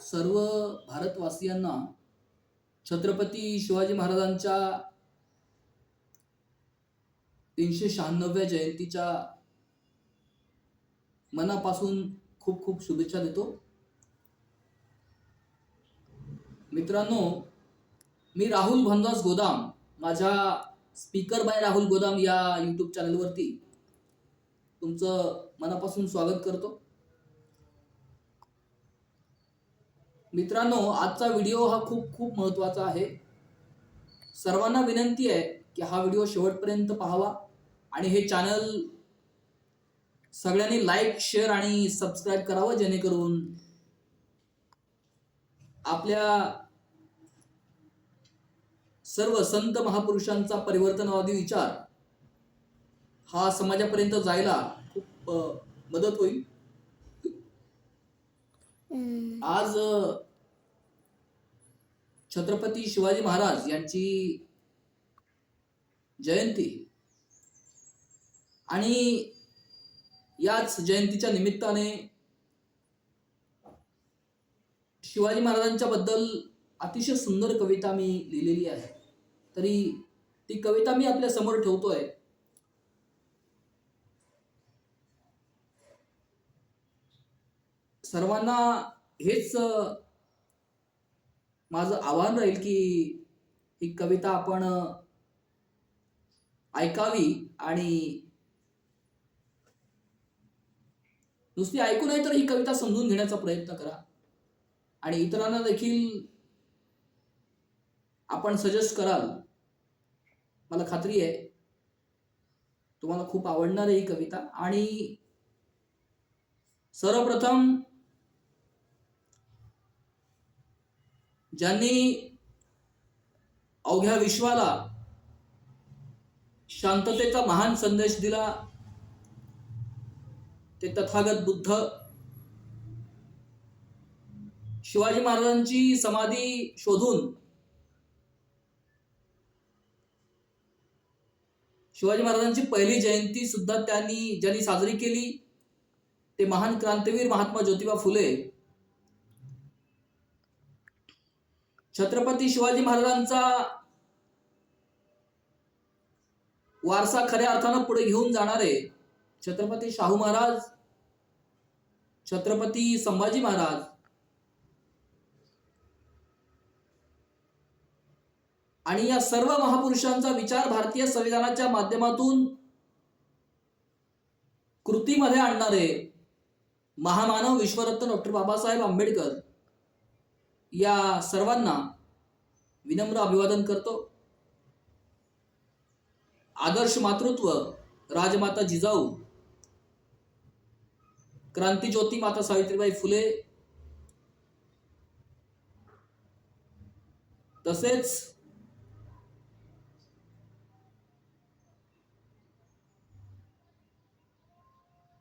सर्व भारतवासियांना छत्रपती शिवाजी महाराजांच्या 396व्या जयंतीच्या मनापासून खूप खूप शुभेच्छा देतो. मित्रांनो, मी राहुल भानदास गोदाम माझ्या स्पीकर बाय राहुल गोदाम या यूट्यूब चॅनलवरती तुमचं मनापासून स्वागत करतो. मित्रांनो, आजचा व्हिडिओ हा खूप खूप महत्त्वाचा आहे. सर्वांना विनंती आहे की हा व्हिडिओ शेवटपर्यंत पाहावा आणि हे चॅनल सगळ्यांनी लाईक, शेअर आणि सबस्क्राईब करावं, जेणेकरून आपल्या सर्व संत महापुरुषांचा परिवर्तनवादी विचार हा समाजापर्यंत जायला खूप मदत होईल. आज छत्रपती शिवाजी महाराज यांची जयंती आणि याच जयंतीच्या निमित्ताने शिवाजी महाराजांच्या बद्दल अतिशय सुंदर कविता मी लिहिलेली आहे. तरी ती कविता मी आपल्या समोर ठेवतोय. सर्वांना हेच माझं आव्हान राहील की ही कविता आपण ऐकावी आणि नुसती ऐकू नाही तर ही कविता समजून घेण्याचा प्रयत्न करा आणि इतरांना देखील आपण सजेस्ट कराल. मला खात्री आहे तुम्हाला खूप आवडणार आहे ही कविता. आणि सर्वप्रथम ज्यांनी अवघ्या विश्वाला शांततेचा महान संदेश दिला ते तथागत बुद्ध. शिवाजी महाराजांची समाधी शोधून शिवाजी महाराजांची पहिली जयंती सुद्धा ज्यांनी साजरी केली ते महान क्रांतीवीर महात्मा ज्योतिबा फुले. छत्रपती शिवाजी महाराजांचा वारसा खऱ्या अर्थानं पुढे घेऊन जाणारे छत्रपती शाहू महाराज, छत्रपती संभाजी महाराज आणि या सर्व महापुरुषांचा विचार भारतीय संविधानाच्या माध्यमातून कृतीमध्ये आणणारे महामानव विश्वरत्न डॉक्टर बाबासाहेब आंबेडकर या सर्वांना विनम्र अभिवादन करतो. आदर्श मातृत्व राजमाता जिजाऊ, क्रांतीज्योती माता सावित्रीबाई फुले, तसेच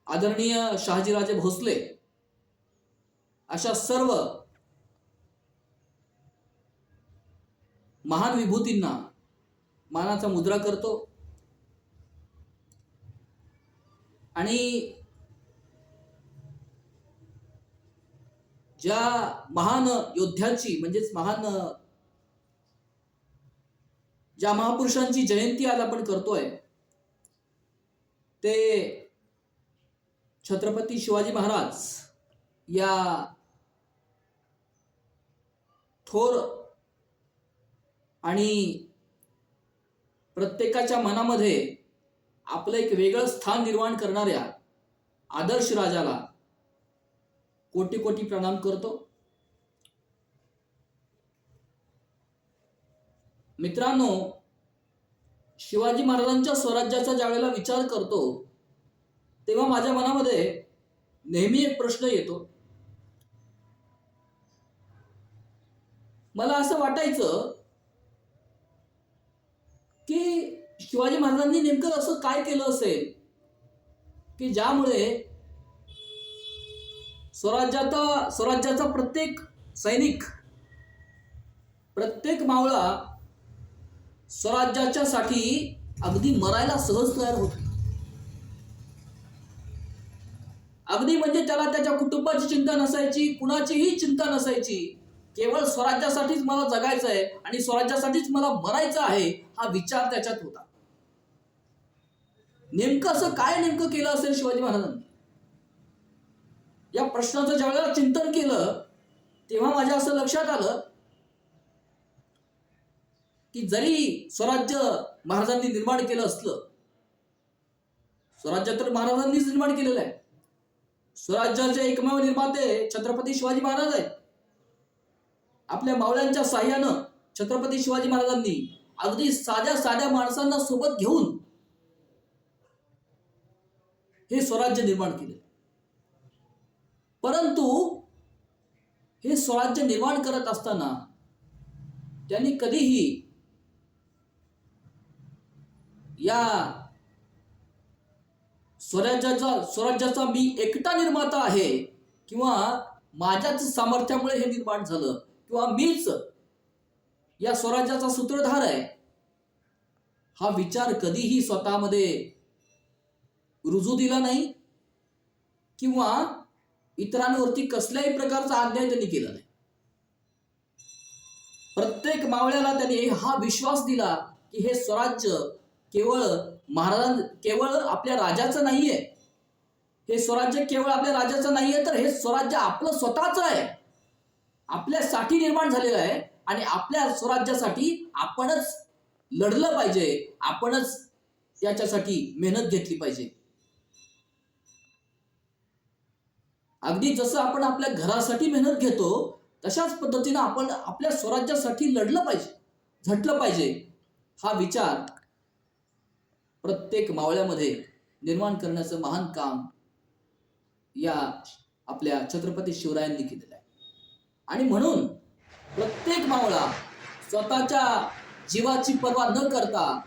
आदरणीय शहाजीराजे भोसले अशा सर्व महान विभूतींना मानाचा मुद्रा करतो. आणि ज्या महान योद्ध्याची म्हणजेच ज्या महापुरुषांची जयंती आज आपण करतोय ते छत्रपती शिवाजी महाराज या थोर आणि प्रत्येकाच्या मनामध्ये आपलं एक वेगळं स्थान निर्माण करणाऱ्या आदर्श राजाला कोटी कोटी प्रणाम करतो. मित्रांनो, शिवाजी महाराजांच्या स्वराज्याचा ज्यावेळेला विचार करतो तेव्हा माझ्या मनामध्ये नेहमी एक प्रश्न येतो. मला असं वाटायचं की शिवाजी महाराजांनी नेमकं असं काय केलं असेल की ज्यामुळे स्वराज्याचा प्रत्येक सैनिक, प्रत्येक मावळा स्वराज्याच्या साठी अगदी मरायला सहज तयार होतो. अगदी म्हणजे त्याला त्याच्या कुटुंबाची चिंता नसायची, कुणाचीही चिंता नसायची. केवळ स्वराज्यासाठीच मला जगायचं आहे आणि स्वराज्यासाठीच मला मरायचं आहे, हा विचार त्याच्यात होता. नेमकं असं काय नेमकं केलं असेल शिवाजी महाराजांनी? या प्रश्नाचं ज्यावेळेला चिंतन केलं तेव्हा माझ्या असं लक्षात आलं की जरी स्वराज्य महाराजांनी निर्माण केलं असलं, स्वराज्य तर महाराजांनीच निर्माण केलेलं आहे. स्वराज्याचे एकमेव निर्माते छत्रपती शिवाजी महाराज आहेत. आपल्या मावळ्यांच्या साह्यानं छत्रपती शिवाजी महाराजांनी अगदी साध्या साध्या माणसांना सोबत घेऊन हे स्वराज्य निर्माण केले. परंतु हे स्वराज्य निर्माण करत असताना त्यांनी कधीही या स्वराज्याचा मी एकटा निर्माता आहे किंवा माझ्याच सामर्थ्यामुळे हे निर्माण झालं किंवा मीच या स्वराज्याचा सूत्रधार आहे, हा विचार कधीही स्वतःमध्ये रुजू दिला नाही किंवा इतरांवरती कसल्याही प्रकारचा अन्याय त्यांनी केला नाही. प्रत्येक मावळ्याला त्यांनी हा विश्वास दिला की हे स्वराज्य केवळ आपल्या राजाचं नाहीये, हे स्वराज्य केवळ आपल्या राजाचं नाहीये, तर हे स्वराज्य आपलं स्वतःच आहे, आपल्यासाठी निर्माण झालेलं आहे आणि आपल्या स्वराज्यासाठी आपणच लढलं पाहिजे, आपणच याच्यासाठी मेहनत घेतली पाहिजे. अगदी जसं आपण आपल्या घरासाठी मेहनत घेतो तशाच पद्धतीने आपण आपल्या स्वराज्यासाठी लढलं पाहिजे, झटलं पाहिजे. हा विचार प्रत्येक मावळ्यामध्ये निर्माण करण्याचं महान काम या आपल्या छत्रपती शिवरायांनी केलेलं आहे. आणि म्हणून प्रत्येक मावळा स्वतःच्या जीवाची पर्वा न करता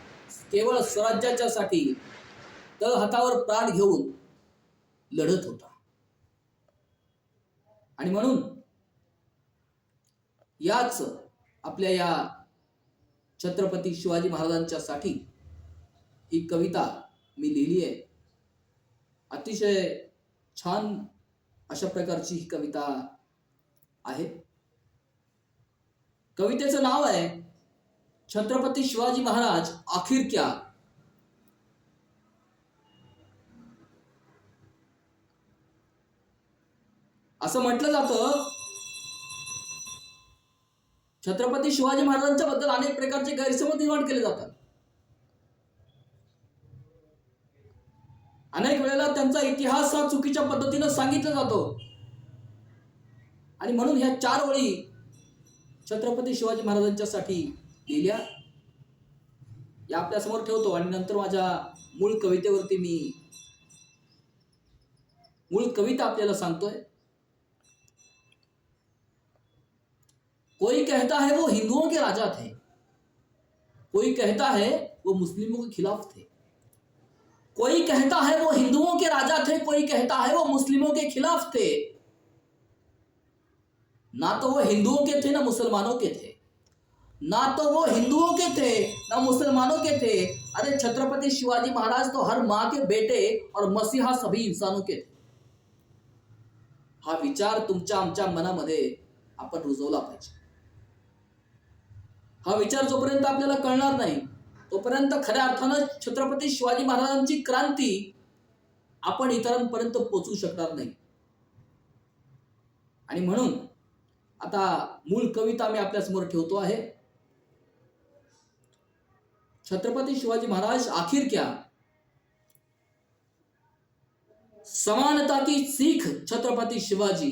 केवळ स्वराज्याच्यासाठी तळहातावर प्राण घेऊन लढत होता. आणि म्हणून याच आपल्या या छत्रपती शिवाजी महाराजांच्यासाठी ही कविता मी लिहिली आहे. अतिशय छान अशा प्रकारची ही कविता आहे. कवितेचं नाव आहे छत्रपती शिवाजी महाराज आखिर क्या. असं म्हटलं जातं छत्रपती शिवाजी महाराजांच्या बद्दल अनेक प्रकारचे गैरसमज निर्माण केले जातात. अनेक वेळेला त्यांचा इतिहास हा चुकीच्या पद्धतीने सांगितला जातो आणि म्हणून ह्या 4 ओळी छत्रपती शिवाजी महाराजांच्यासाठी लिहिल्या या आपल्या समोर ठेवतो आणि नंतर माझ्या मूळ कवितेवरती मी मूळ कविता आपल्याला सांगतोय. कोई कहता है वो हिंदुओं के राजा थे, कोई कहता है वो मुस्लिमों के खिलाफ थे, कोई कहता है वो हिंदुओं के राजा थे, कोई कहता है वो मुस्लिमों के खिलाफ थे. ना तो वो हिंदुओं के थे ना मुसलमानों के थे, ना तो वो हिंदुओं के थे ना मुसलमानों के थे. अरे छत्रपति शिवाजी महाराज तो हर माँ के बेटे और मसीहा सभी इंसानों के थे. हा विचार तुमच्या आमच्या मनामध्ये आपण रुजवला पाहिजे. हा विचार जोपर्यंत आपल्याला कळणार नाही तोपर्यंत खऱ्या अर्थानं छत्रपती शिवाजी महाराजांची क्रांती आपण इतरांपर्यंत पोहोचू शकणार नाही. आणि म्हणून आता मूळ कविता मी आपल्या समोर ठेवतो आहे. छत्रपती शिवाजी महाराज आखिर क्या. समानता की सीख छत्रपति शिवाजी,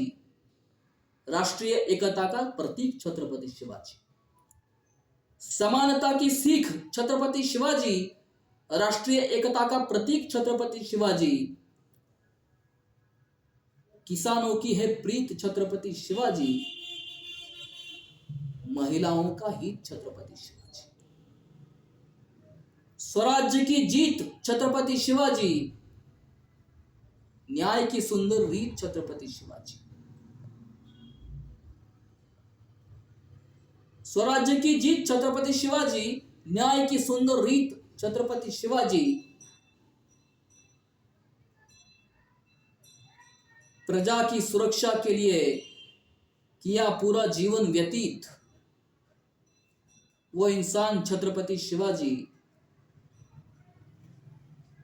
राष्ट्रीय एकता का प्रतीक छत्रपति शिवाजी. समानता की सीख छत्रपति शिवाजी, राष्ट्रीय एकता का प्रतीक छत्रपति शिवाजी. किसानों की है प्रीत छत्रपति शिवाजी, महिलाओं का हित छत्रपति शिवाजी. स्वराज्य की जीत छत्रपति शिवाजी, न्याय की सुंदर रीत छत्रपति शिवाजी. स्वराज्य की जीत छत्रपति शिवाजी, न्याय की सुंदर रीत छत्रपति शिवाजी. प्रजा की सुरक्षा के लिए किया पूरा जीवन व्यतीत वो इंसान छत्रपति शिवाजी,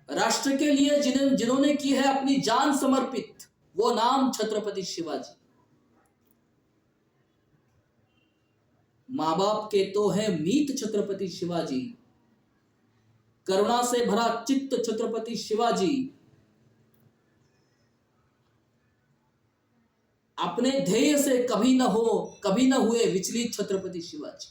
राष्ट्र के लिए जिन्होंने की है अपनी जान समर्पित, वो नाम छत्रपति शिवाजी। माँ बाप के तो है मीत छत्रपति शिवाजी, करुणा से भरा चित्त छत्रपति शिवाजी, अपने ध्येय से कभी न हुए विचलित छत्रपति शिवाजी,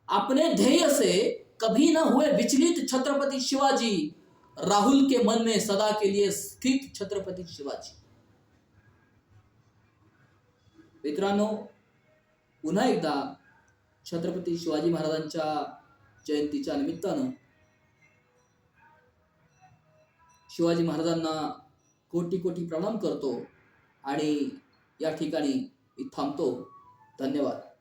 अपने ध्येय से कभी न हुए विचलित छत्रपति शिवाजी, राहुल के मन में सदा के लिए स्थित छत्रपति शिवाजी। मित्रांनो, पुन्हा एकदा छत्रपती शिवाजी महाराजांच्या जयंतीच्या निमित्तानं शिवाजी महाराजांना कोटी कोटी प्रणाम करतो आणि या ठिकाणी मी थांबतो। धन्यवाद।